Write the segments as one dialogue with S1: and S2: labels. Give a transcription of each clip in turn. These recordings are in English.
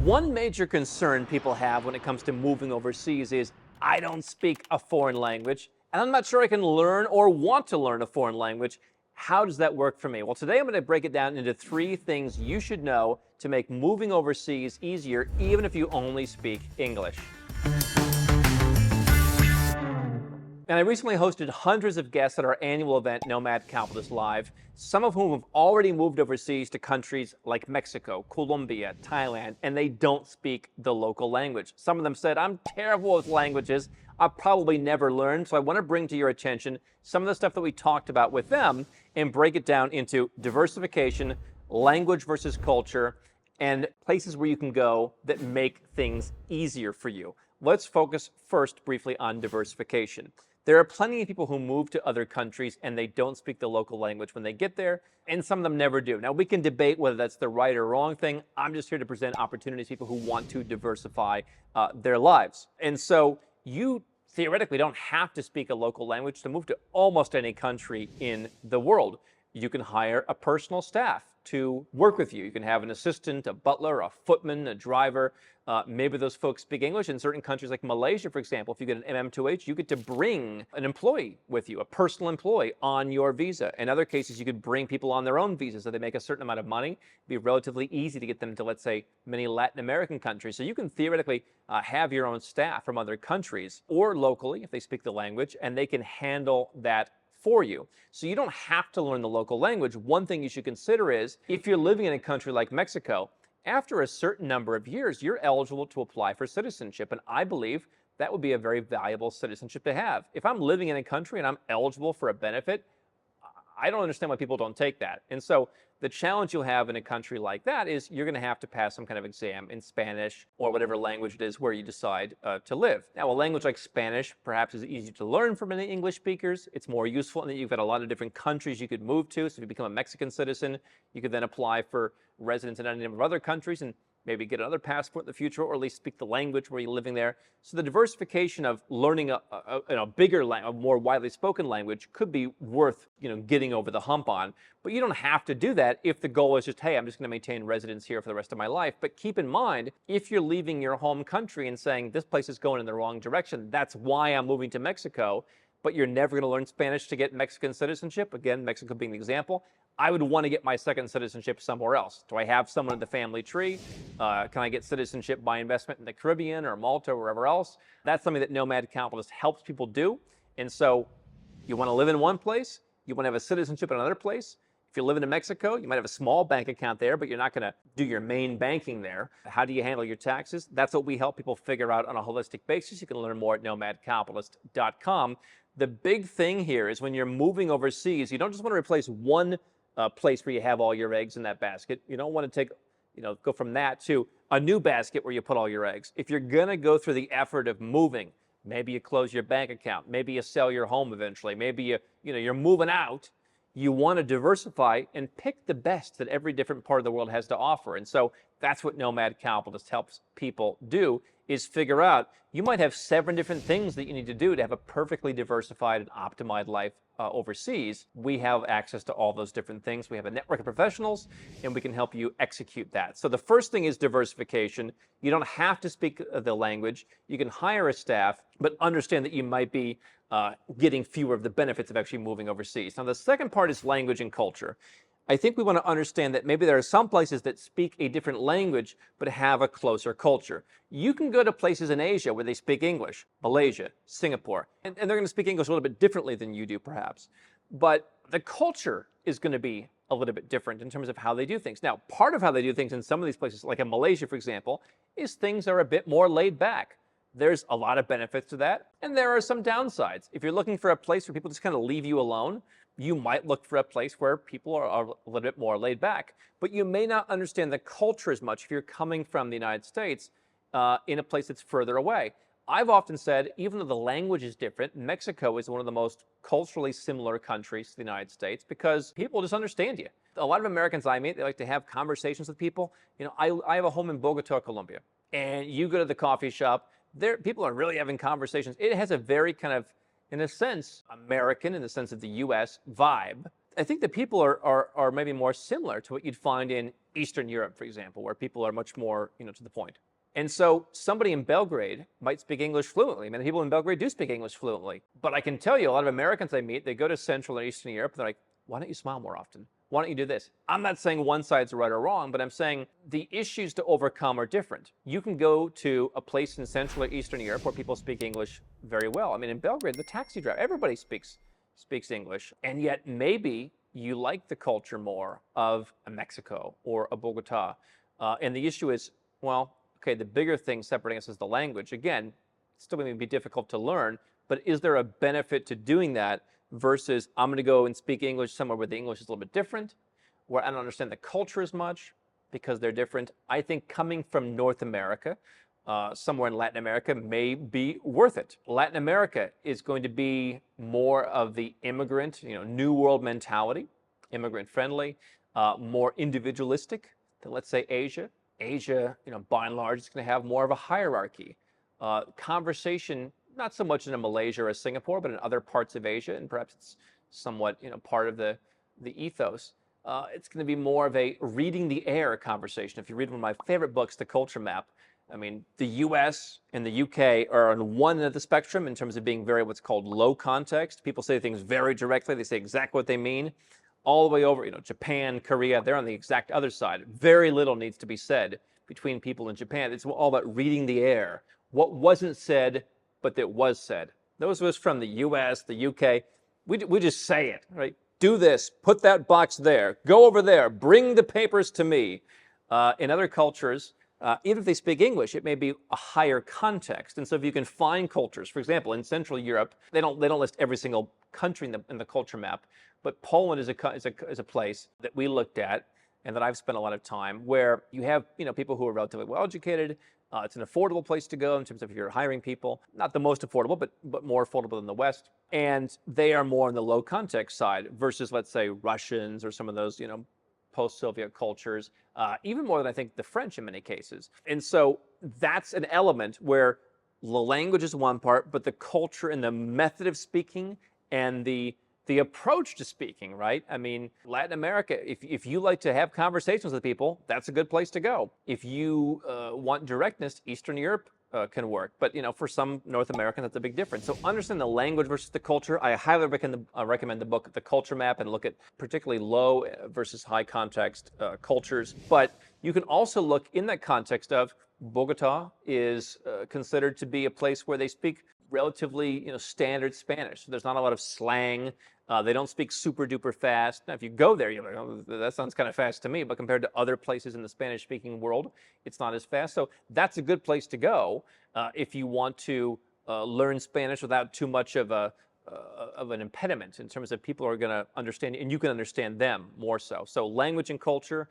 S1: One major concern people have when it comes to moving overseas is, I don't speak a foreign language, and I'm not sure I can learn or want to learn a foreign language. How does that work for me? Well, today I'm going to break it down into 3 things you should know to make moving overseas easier, even if you only speak English. And I recently hosted hundreds of guests at our annual event, Nomad Capitalist Live, some of whom have already moved overseas to countries like Mexico, Colombia, Thailand, and they don't speak the local language. Some of them said, I'm terrible with languages, I'll probably never learn. So I want to bring to your attention some of the stuff that we talked about with them and break it down into diversification, language versus culture, and places where you can go that make things easier for you. Let's focus first briefly on diversification. There are plenty of people who move to other countries and they don't speak the local language when they get there, and some of them never do. Now, we can debate whether that's the right or wrong thing. I'm just here to present opportunities to people who want to diversify their lives. And so you theoretically don't have to speak a local language to move to almost any country in the world. You can hire a personal staff to work with you. You can have an assistant, a butler, a footman, a driver. Maybe those folks speak English. In certain countries like Malaysia, for example, if you get an MM2H, you get to bring an employee with you, a personal employee on your visa. In other cases, you could bring people on their own visas so they make a certain amount of money. It'd be relatively easy to get them to, let's say, many Latin American countries. So you can theoretically have your own staff from other countries or locally if they speak the language, and they can handle that for you. So you don't have to learn the local language. One thing you should consider is, if you're living in a country like Mexico, after a certain number of years, you're eligible to apply for citizenship. And I believe that would be a very valuable citizenship to have. If I'm living in a country and I'm eligible for a benefit, I don't understand why people don't take that. And so the challenge you'll have in a country like that is you're going to have to pass some kind of exam in Spanish or whatever language it is where you decide to live. Now, a language like Spanish perhaps is easy to learn for many English speakers. It's more useful in that you've got a lot of different countries you could move to. So if you become a Mexican citizen, you could then apply for residence in any number of other countries and maybe get another passport in the future, or at least speak the language where you're living there. So the diversification of learning a bigger, a more widely spoken language could be worth, getting over the hump on. But you don't have to do that if the goal is just, hey, I'm just going to maintain residence here for the rest of my life. But keep in mind, if you're leaving your home country and saying, this place is going in the wrong direction, that's why I'm moving to Mexico, but you're never going to learn Spanish to get Mexican citizenship, again, Mexico being the example, I would want to get my second citizenship somewhere else. Do I have someone in the family tree? Can I get citizenship by investment in the Caribbean or Malta or wherever else? That's something that Nomad Capitalist helps people do. And so you want to live in one place, you want to have a citizenship in another place. If you're living in Mexico, you might have a small bank account there, but you're not going to do your main banking there. How do you handle your taxes? That's what we help people figure out on a holistic basis. You can learn more at nomadcapitalist.com. The big thing here is when you're moving overseas, you don't just want to replace one place where you have all your eggs in that basket. You don't want to take, go from that to a new basket where you put all your eggs. If you're going to go through the effort of moving, maybe you close your bank account, maybe you sell your home eventually, maybe you're moving out, you want to diversify and pick the best that every different part of the world has to offer. And so that's what Nomad Capitalist helps people do, is figure out, you might have 7 different things that you need to do to have a perfectly diversified and optimized life overseas. We have access to all those different things. We have a network of professionals, and we can help you execute that. So the first thing is diversification. You don't have to speak the language. You can hire a staff, but understand that you might be getting fewer of the benefits of actually moving overseas. Now, the second part is language and culture. I think we want to understand that maybe there are some places that speak a different language but have a closer culture. You can go to places in Asia where they speak English, Malaysia, Singapore, and they're going to speak English a little bit differently than you do perhaps. But the culture is going to be a little bit different in terms of how they do things. Now, part of how they do things in some of these places, like in Malaysia, for example, is things are a bit more laid back. There's a lot of benefits to that, and there are some downsides. If you're looking for a place where people just kind of leave you alone, you might look for a place where people are a little bit more laid back. But you may not understand the culture as much if you're coming from the United States in a place that's further away. I've often said, even though the language is different, Mexico is one of the most culturally similar countries to the United States because people just understand you. A lot of Americans I meet, they like to have conversations with people. I have a home in Bogota, Colombia, and you go to the coffee shop, people are really having conversations. It has a very kind of, in a sense, American, in the sense of the U.S. vibe. I think the people are maybe more similar to what you'd find in Eastern Europe, for example, where people are much more, to the point. And so somebody in Belgrade might speak English fluently. I mean, people in Belgrade do speak English fluently. But I can tell you, a lot of Americans I meet, they go to Central and Eastern Europe, and they're like, why don't you smile more often? Why don't you do this? I'm not saying one side's right or wrong, but I'm saying the issues to overcome are different. You can go to a place in Central or Eastern Europe where people speak English very well. I mean, in Belgrade, the taxi driver, everybody speaks English. And yet maybe you like the culture more of a Mexico or a Bogota. And the issue is, well, okay, the bigger thing separating us is the language. Again, it's still going to be difficult to learn, but is there a benefit to doing that versus I'm going to go and speak English somewhere where the English is a little bit different, where I don't understand the culture as much because they're different? I think coming from North America, somewhere in Latin America may be worth it. Latin America is going to be more of the immigrant, New World mentality, immigrant friendly, more individualistic than, let's say, Asia. Asia, by and large, is going to have more of a hierarchy. Conversation, not so much in Malaysia or Singapore, but in other parts of Asia, and perhaps it's somewhat, part of the ethos. It's going to be more of a reading the air conversation. If you read one of my favorite books, The Culture Map, I mean, the US and the UK are on one end of the spectrum in terms of being very what's called low context. People say things very directly. They say exactly what they mean. All the way over, Japan, Korea, they're on the exact other side. Very little needs to be said between people in Japan. It's all about reading the air. What wasn't said, but that was said. Those of us from the US, the UK, we just say it, right? Do this, put that box there, go over there, bring the papers to me. In other cultures, even if they speak English, it may be a higher context. And so if you can find cultures, for example, in Central Europe, they don't list every single country in the culture map, but Poland is a place that we looked at and that I've spent a lot of time where you have people who are relatively well educated. It's an affordable place to go in terms of if you're hiring people, not the most affordable, but more affordable than the West. And they are more on the low context side versus, let's say, Russians or some of those, post-Soviet cultures, even more than I think the French in many cases. And so that's an element where the language is one part, but the culture and the method of speaking and the approach to speaking, right? I mean, Latin America, if you like to have conversations with people, that's a good place to go. If you want directness, Eastern Europe can work. But, for some North Americans, that's a big difference. So understand the language versus the culture. I highly recommend the book, The Culture Map, and look at particularly low versus high context cultures. But you can also look in that context of Bogota is considered to be a place where they speak relatively, standard Spanish. So there's not a lot of slang. They don't speak super duper fast. Now, if you go there, you're like, oh, that sounds kind of fast to me. But compared to other places in the Spanish-speaking world, it's not as fast. So that's a good place to go if you want to learn Spanish without too much of an impediment in terms of people are going to understand, and you can understand them more so. So language and culture,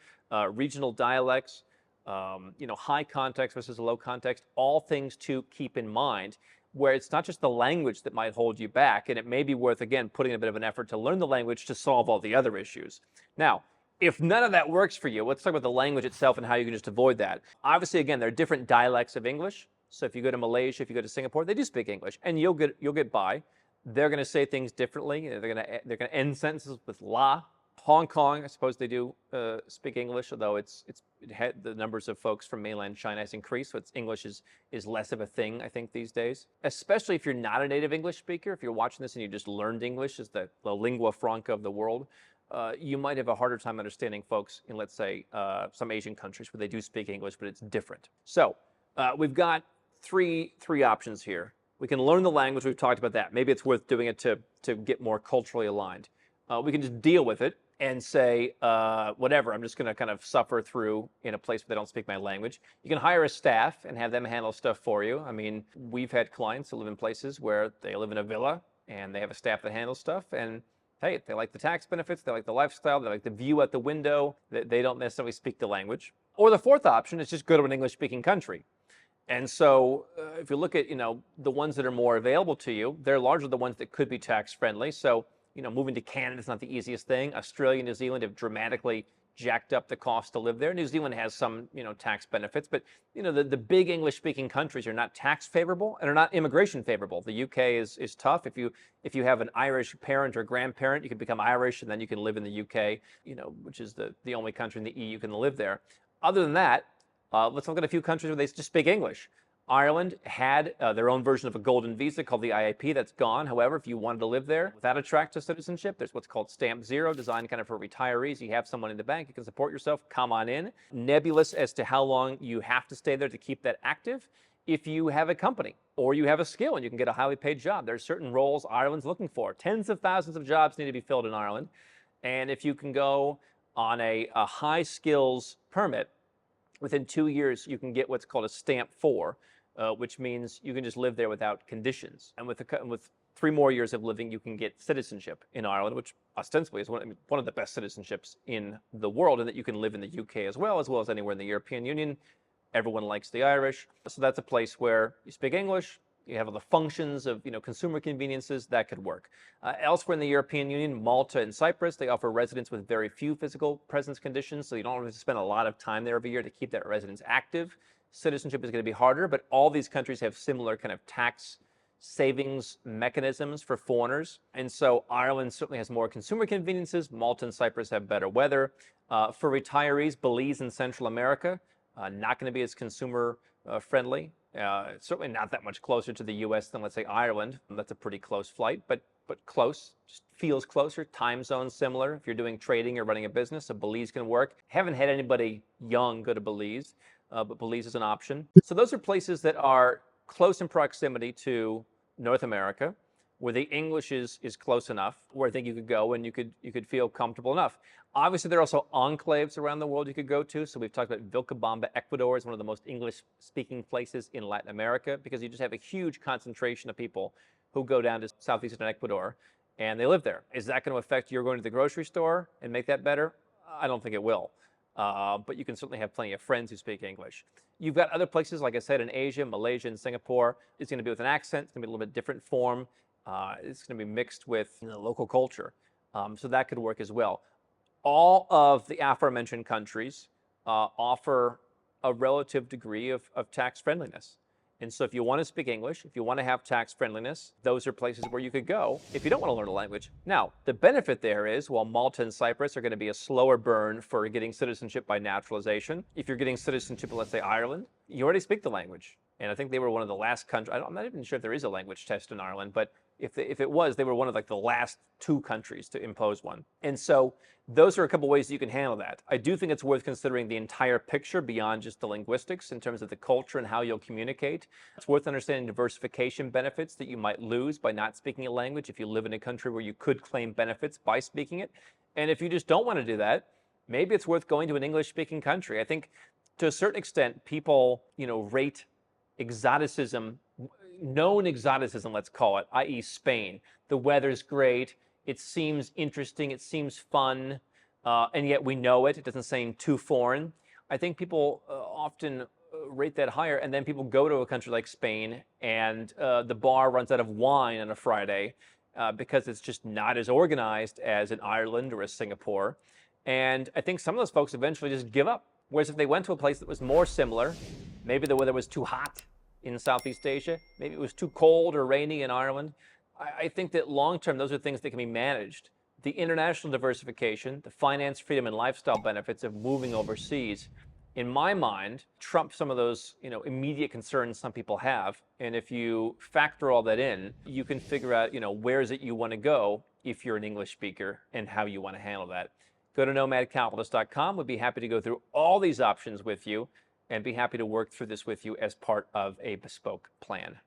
S1: regional dialects, high context versus low context, all things to keep in mind, where it's not just the language that might hold you back, and it may be worth, again, putting a bit of an effort to learn the language to solve all the other issues. Now, if none of that works for you, let's talk about the language itself and how you can just avoid that. Obviously, again, there are different dialects of English. So if you go to Malaysia, if you go to Singapore, they do speak English, and you'll get by. They're going to say things differently. They're going to end sentences with la. Hong Kong, I suppose they do speak English, although the numbers of folks from mainland China has increased, so English is less of a thing, I think, these days. Especially if you're not a native English speaker, if you're watching this and you just learned English as the lingua franca of the world, you might have a harder time understanding folks in, let's say, some Asian countries where they do speak English, but it's different. So we've got three options here. We can learn the language. We've talked about that. Maybe it's worth doing it to get more culturally aligned. We can just deal with it and say, whatever, I'm just going to kind of suffer through in a place where they don't speak my language. You can hire a staff and have them handle stuff for you. I mean, we've had clients that live in places where they live in a villa and they have a staff that handles stuff. And hey, they like the tax benefits, they like the lifestyle, they like the view out the window, they don't necessarily speak the language. Or the fourth option is just go to an English-speaking country. And so if you look at, the ones that are more available to you, they're largely the ones that could be tax-friendly. So moving to Canada is not the easiest thing. Australia and New Zealand have dramatically jacked up the cost to live there. New Zealand has some, tax benefits, but the big English-speaking countries are not tax favorable and are not immigration favorable. The UK is tough. If you have an Irish parent or grandparent, you can become Irish and then you can live in the UK, which is the only country in the EU you can live there. Other than that, let's look at a few countries where they just speak English. Ireland had their own version of a golden visa called the IAP. That's gone. However, if you wanted to live there without a track to citizenship, there's what's called Stamp Zero, designed kind of for retirees. You have some money in the bank, you can support yourself, come on in. Nebulous as to how long you have to stay there to keep that active. If you have a company or you have a skill and you can get a highly paid job, there are certain roles Ireland's looking for. Tens of thousands of jobs need to be filled in Ireland. And if you can go on a high skills permit, within 2 years, you can get what's called a Stamp 4. Which means you can just live there without conditions. And with 3 more years of living, you can get citizenship in Ireland, which ostensibly is one of the best citizenships in the world, and that you can live in the UK as well as anywhere in the European Union. Everyone likes the Irish. So that's a place where you speak English, you have all the functions of consumer conveniences, that could work. Elsewhere in the European Union, Malta and Cyprus, they offer residents with very few physical presence conditions, so you don't have to spend a lot of time there every year to keep that residence active. Citizenship is going to be harder, but all these countries have similar kind of tax savings mechanisms for foreigners. And so Ireland certainly has more consumer conveniences. Malta and Cyprus have better weather. For retirees, Belize and Central America, not going to be as consumer friendly. Certainly not that much closer to the U.S. than, let's say, Ireland. That's a pretty close flight, but close. Just feels closer. Time zones similar. If you're doing trading or running a business, so Belize can work. Haven't had anybody young go to Belize. But Belize is an option. So those are places that are close in proximity to North America, where the English is close enough, where I think you could go and you could feel comfortable enough. Obviously, there are also enclaves around the world you could go to. So we've talked about Vilcabamba, Ecuador is one of the most English-speaking places in Latin America, because you just have a huge concentration of people who go down to southeastern Ecuador and they live there. Is that going to affect your going to the grocery store and make that better? I don't think it will. But you can certainly have plenty of friends who speak English. You've got other places, like I said, in Asia, Malaysia, and Singapore. It's going to be with an accent. It's going to be a little bit different form. It's going to be mixed with local culture. So that could work as well. All of the aforementioned countries offer a relative degree of tax friendliness. And so if you want to speak English, if you want to have tax friendliness, those are places where you could go if you don't want to learn a language. Now, the benefit there is, while Malta and Cyprus are going to be a slower burn for getting citizenship by naturalization, if you're getting citizenship in, let's say, Ireland, you already speak the language. And I think they were one of the last countries, I'm not even sure if there is a language test in Ireland, but if it was, they were one of the last 2 countries to impose one. And so those are a couple ways you can handle that. I do think it's worth considering the entire picture beyond just the linguistics in terms of the culture and how you'll communicate. It's worth understanding diversification benefits that you might lose by not speaking a language if you live in a country where you could claim benefits by speaking it. And if you just don't want to do that, maybe it's worth going to an English-speaking country. I think to a certain extent, people, rate exoticism, known exoticism, let's call it, i.e. Spain. The weather's great, it seems interesting, it seems fun, and yet we know it doesn't seem too foreign. I think people often rate that higher, and then people go to a country like Spain, and the bar runs out of wine on a Friday because it's just not as organized as in Ireland or as Singapore. And I think some of those folks eventually just give up. Whereas if they went to a place that was more similar, maybe the weather was too hot in Southeast Asia, maybe it was too cold or rainy in Ireland, I think that long-term, those are things that can be managed. The international diversification, the finance freedom and lifestyle benefits of moving overseas, in my mind, trump some of those immediate concerns some people have. And if you factor all that in, you can figure out where is it you want to go if you're an English speaker and how you want to handle that. Go to nomadcapitalist.com. We'd be happy to go through all these options with you and be happy to work through this with you as part of a bespoke plan.